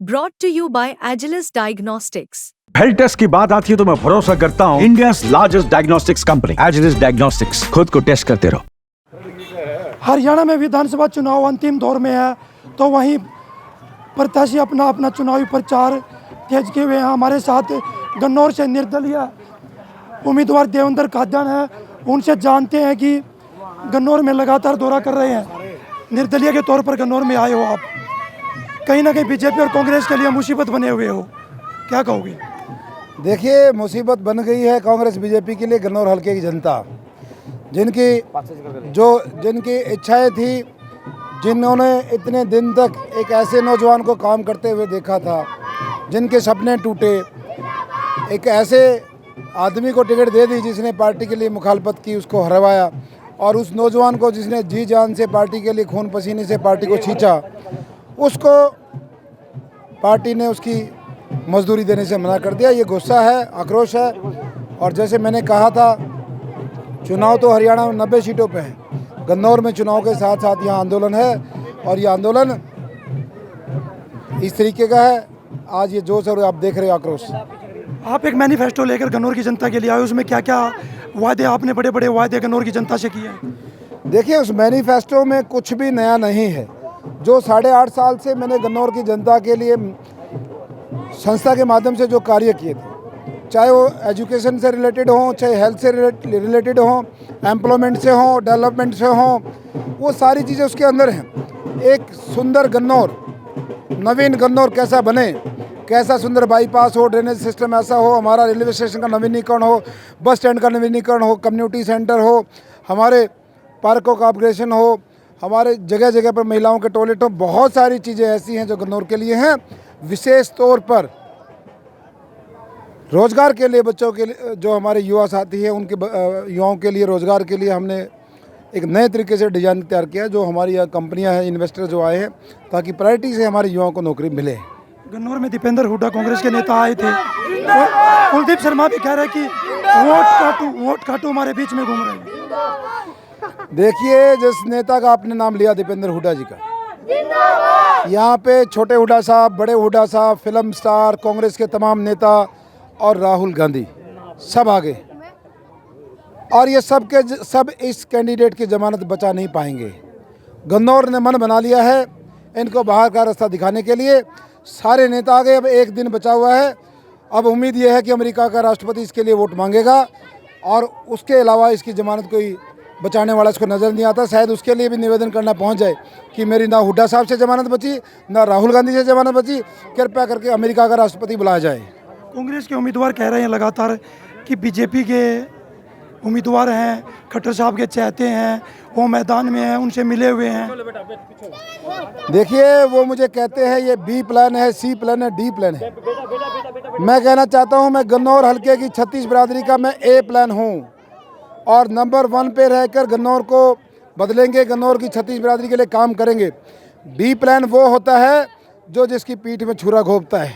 brought to you by Agilus Diagnostics. Health test की बात आती है तो मैं भरोसा करता हूँ India largest diagnostics company Agilus diagnostics. खुद को टेस्ट करते रहो। हरियाणा में विधानसभा चुनाव अंतिम दौर में है, तो वहीं प्रत्याशी अपना अपना चुनावी प्रचार तेज किए हुए हैं। हमारे साथ गन्नौर से निर्दलीय उम्मीदवार देवेंद्र कादयान है। उनसे जानते हैं कि गन्नौर में लगातार दौरा कर रहे हैं, निर्दलीय के तौर पर गन्नौर में आए हो आप, कहीं ना कहीं बीजेपी और कांग्रेस के लिए मुसीबत बने हुए हो, क्या कहोगे? देखिए, मुसीबत बन गई है कांग्रेस बीजेपी के लिए। गन्नौर हल्के की जनता जिनकी इच्छाएं थी, जिन्होंने इतने दिन तक एक ऐसे नौजवान को काम करते हुए देखा था, जिनके सपने टूटे, एक ऐसे आदमी को टिकट दे दी जिसने पार्टी के लिए मुखालफत की, उसको हरवाया, और उस नौजवान को जिसने जी जान से पार्टी के लिए खून पसीने से पार्टी को खींचा, उसको पार्टी ने उसकी मजदूरी देने से मना कर दिया। ये गुस्सा है, आक्रोश है। और जैसे मैंने कहा था, चुनाव तो हरियाणा में 90 सीटों पे है, गन्नौर में चुनाव के साथ साथ यहाँ आंदोलन है, और ये आंदोलन इस तरीके का है। आज ये जोश और आप देख रहे हो आक्रोश। आप एक मैनिफेस्टो लेकर गन्नौर की जनता के लिए आए, उसमें क्या क्या वादे, आपने बड़े बड़े वादे गन्नौर की जनता से किए हैं? देखिए, उस मैनिफेस्टो में कुछ भी नया नहीं है। जो 8.5 साल से मैंने गन्नौर की जनता के लिए संस्था के माध्यम से जो कार्य किए थे, चाहे वो एजुकेशन से रिलेटेड हो, चाहे हेल्थ से रिलेटेड हो, एम्प्लॉयमेंट से हो, डेवलपमेंट से हो, वो सारी चीज़ें उसके अंदर हैं। एक सुंदर गन्नौर, नवीन गन्नौर कैसा बने, कैसा सुंदर बाईपास हो, ड्रेनेज सिस्टम ऐसा हो, हमारा रेलवे स्टेशन का नवीनीकरण हो, बस स्टैंड का नवीनीकरण हो, कम्युनिटी सेंटर हो, हमारे पार्कों का अपग्रेडेशन हो, हमारे जगह जगह पर महिलाओं के टॉयलेट हो। बहुत सारी चीज़ें ऐसी हैं जो गन्नौर के लिए हैं। विशेष तौर पर रोज़गार के लिए, बच्चों के लिए, जो हमारे युवा साथी हैं, उनके युवाओं के लिए रोज़गार के लिए हमने एक नए तरीके से डिज़ाइन तैयार किया, जो हमारी कंपनियां हैं, इन्वेस्टर जो आए हैं, ताकि प्रायोरिटी से हमारे युवाओं को नौकरी मिले। गन्नौर में दीपेंद्र हुड्डा कांग्रेस के नेता आए थे, और कुलदीप शर्मा भी कह रहे हैं कि वोट काटू हमारे बीच में घूम रहे हैं। देखिए, जिस नेता का आपने नाम लिया, दीपेंद्र हुड्डा जी का, यहाँ पे छोटे हुड्डा साहब, बड़े हुड्डा साहब, फिल्म स्टार, कांग्रेस के तमाम नेता और राहुल गांधी सब आ गए, और ये सब के सब इस कैंडिडेट की जमानत बचा नहीं पाएंगे। गन्नौर ने मन बना लिया है इनको बाहर का रास्ता दिखाने के लिए। सारे नेता आ गए, अब एक दिन बचा हुआ है। अब उम्मीद यह है कि अमेरिका का राष्ट्रपति इसके लिए वोट मांगेगा, और उसके अलावा इसकी जमानत कोई बचाने वाला इसको नज़र नहीं आता। शायद उसके लिए भी निवेदन करना पहुंच जाए कि मेरी ना हुड्डा साहब से जमानत बची, ना राहुल गांधी से जमानत बची, कृपया करके अमेरिका का राष्ट्रपति बुलाया जाए। कांग्रेस के उम्मीदवार कह रहे हैं लगातार कि बीजेपी के उम्मीदवार हैं, खट्टर साहब के चाहते हैं, वो मैदान में हैं, उनसे मिले हुए हैं। देखिए, वो मुझे कहते हैं ये बी प्लान है, सी प्लान है, डी प्लान है। मैं कहना चाहता हूँ, मैं गन्नौर हल्के की 36 बिरादरी का मैं ए प्लान हूँ, और नंबर 1 पे रहकर गन्नौर को बदलेंगे, गन्नौर की 36 बिरादरी के लिए काम करेंगे। बी प्लान वो होता है जो जिसकी पीठ में छुरा घोंपता है।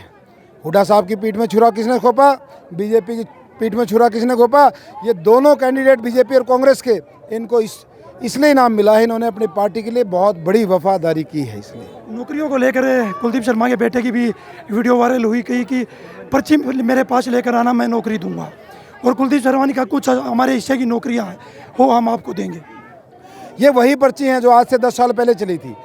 हुड्डा साहब की पीठ में छुरा किसने घोंपा? बीजेपी की पीठ में छुरा किसने घोंपा? ये दोनों कैंडिडेट बीजेपी और कांग्रेस के, इनको इसलिए इनाम मिला है, इन्होंने अपनी पार्टी के लिए बहुत बड़ी वफादारी की है। इसलिए नौकरियों को लेकर कुलदीप शर्मा के बेटे की भी वीडियो वायरल हुई, कही कि पर्ची मेरे पास लेकर आना, मैं नौकरी दूंगा। और कुलदीप शर्मा ने कहा कुछ हमारे हिस्से की नौकरियां हैं, वो हम आपको देंगे। ये वही पर्ची हैं जो आज से 10 साल पहले चली थी।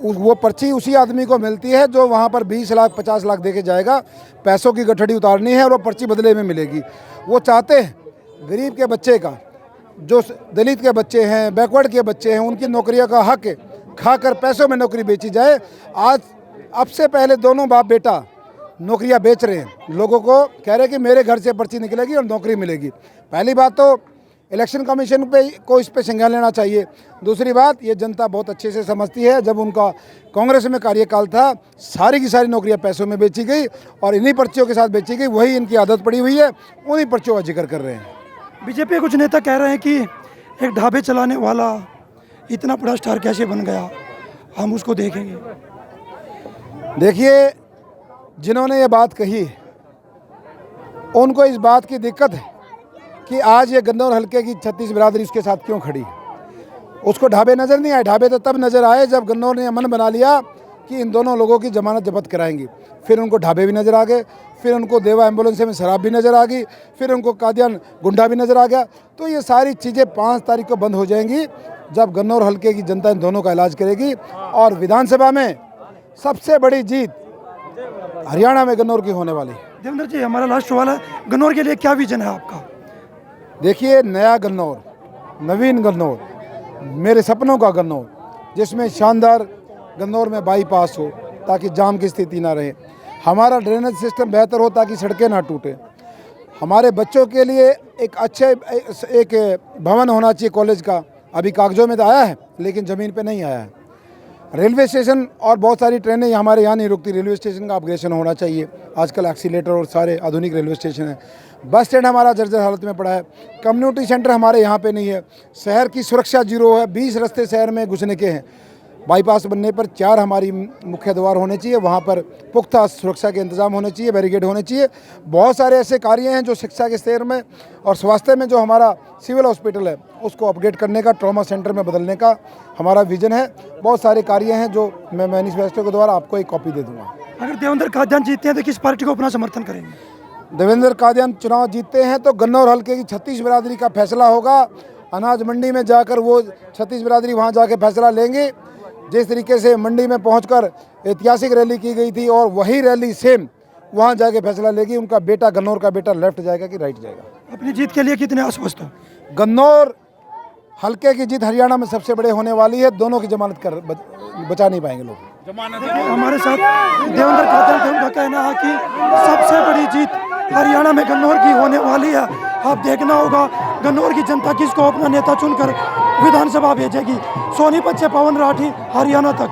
वो पर्ची उसी आदमी को मिलती है जो वहाँ पर 20 लाख 50 लाख दे के जाएगा। पैसों की गठड़ी उतारनी है और वो पर्ची बदले में मिलेगी। वो चाहते हैं गरीब के बच्चे का, जो दलित के बच्चे हैं, बैकवर्ड के बच्चे हैं, उनकी नौकरियों का हक खाकर पैसों में नौकरी बेची जाए। आज अब से पहले दोनों बाप बेटा नौकरियां बेच रहे हैं, लोगों को कह रहे हैं कि मेरे घर से पर्ची निकलेगी और नौकरी मिलेगी। पहली बात तो इलेक्शन कमीशन पे को इस पे संज्ञान लेना चाहिए। दूसरी बात, ये जनता बहुत अच्छे से समझती है, जब उनका कांग्रेस में कार्यकाल था, सारी की सारी नौकरियां पैसों में बेची गई और इन्हीं पर्चियों के साथ बेची गई। वही इनकी आदत पड़ी हुई है, उन्हीं पर्चियों का जिक्र कर रहे हैं। बीजेपी के कुछ नेता कह रहे हैं कि एक ढाबे चलाने वाला इतना बड़ा स्टार कैसे बन गया, हम उसको देखेंगे। देखिए, जिन्होंने ये बात कही उनको इस बात की दिक्कत है कि आज ये गन्नौर हल्के की 36 बिरादरी उसके साथ क्यों खड़ी है। उसको ढाबे नज़र नहीं आए। ढाबे तो तब नज़र आए जब गन्नौर ने मन बना लिया कि इन दोनों लोगों की जमानत जब्त कराएंगी। फिर उनको ढाबे भी नज़र आ गए, फिर उनको देवा एम्बुलेंस में शराब भी नज़र आ गई, फिर उनको कादियान गुंडा भी नज़र आ गया। तो ये सारी चीज़ें 5 तारीख को बंद हो जाएंगी जब गन्नौर हल्के की जनता इन दोनों का इलाज करेगी। और विधानसभा में सबसे बड़ी जीत हरियाणा में गन्नौर की होने वाली है। देवेंद्र जी, हमारा लास्ट सवाल है, गन्नौर के लिए क्या विजन है आपका? देखिए, नया गन्नौर, नवीन गन्नौर, मेरे सपनों का गन्नौर, जिसमें शानदार गन्नौर में बाईपास हो ताकि जाम की स्थिति ना रहे, हमारा ड्रेनेज सिस्टम बेहतर हो ताकि सड़कें ना टूटें, हमारे बच्चों के लिए एक भवन होना चाहिए कॉलेज का। अभी कागजों में तो आया है लेकिन ज़मीन पे नहीं आया है। रेलवे स्टेशन और बहुत सारी ट्रेनें हमारे यहाँ नहीं रुकती, रेलवे स्टेशन का अपग्रेडेशन होना चाहिए। आजकल एक्सीलेटर और सारे आधुनिक रेलवे स्टेशन हैं। बस स्टैंड हमारा जर्जर हालत में पड़ा है। कम्युनिटी सेंटर हमारे यहाँ पे नहीं है। शहर की सुरक्षा जीरो है। 20 रास्ते शहर में घुसने के हैं। बाईपास बनने पर 4 हमारी मुख्य द्वार होने चाहिए, वहाँ पर पुख्ता सुरक्षा के इंतजाम होने चाहिए, बैरिकेड होने चाहिए। बहुत सारे ऐसे कार्य हैं जो शिक्षा के क्षेत्र में और स्वास्थ्य में, जो हमारा सिविल हॉस्पिटल है उसको अपग्रेड करने का, ट्रॉमा सेंटर में बदलने का हमारा विजन है। बहुत सारे कार्य हैं जो मैं मैनिफेस्टो के द्वारा आपको एक कॉपी दे दूँगा। अगर देवेंद्र कादियान जीतते हैं तो किस पार्टी को अपना समर्थन करेंगे? देवेंद्र कादियान चुनाव जीतते हैं तो गन्नौर हल्के की 36 बिरादरी का फैसला होगा। अनाज मंडी में जाकर वो 36 बिरादरी वहाँ जाके फैसला लेंगे। जिस तरीके से मंडी में पहुंचकर ऐतिहासिक रैली की गई थी और वही रैली सेम वहां जाके फैसला लेगी। उनका बेटा, गन्नौर का बेटा, लेफ्ट जाएगा कि राइट जाएगा। अपनी जीत के लिए कितने आश्वस्त हो? गन्नौर हल्के की जीत हरियाणा में सबसे बड़े होने वाली है। दोनों की जमानत कर बचा नहीं पाएंगे लोग। हमारे साथ देवेंद्र कादियान थे, उनका कहना है कि सबसे बड़ी जीत हरियाणा में गन्नौर की होने वाली है। अब देखना होगा गन्नौर की जनता किसको अपना नेता चुनकर विधानसभा भेजेगी। सोनीपत से पवन राठी, हरियाणा तक।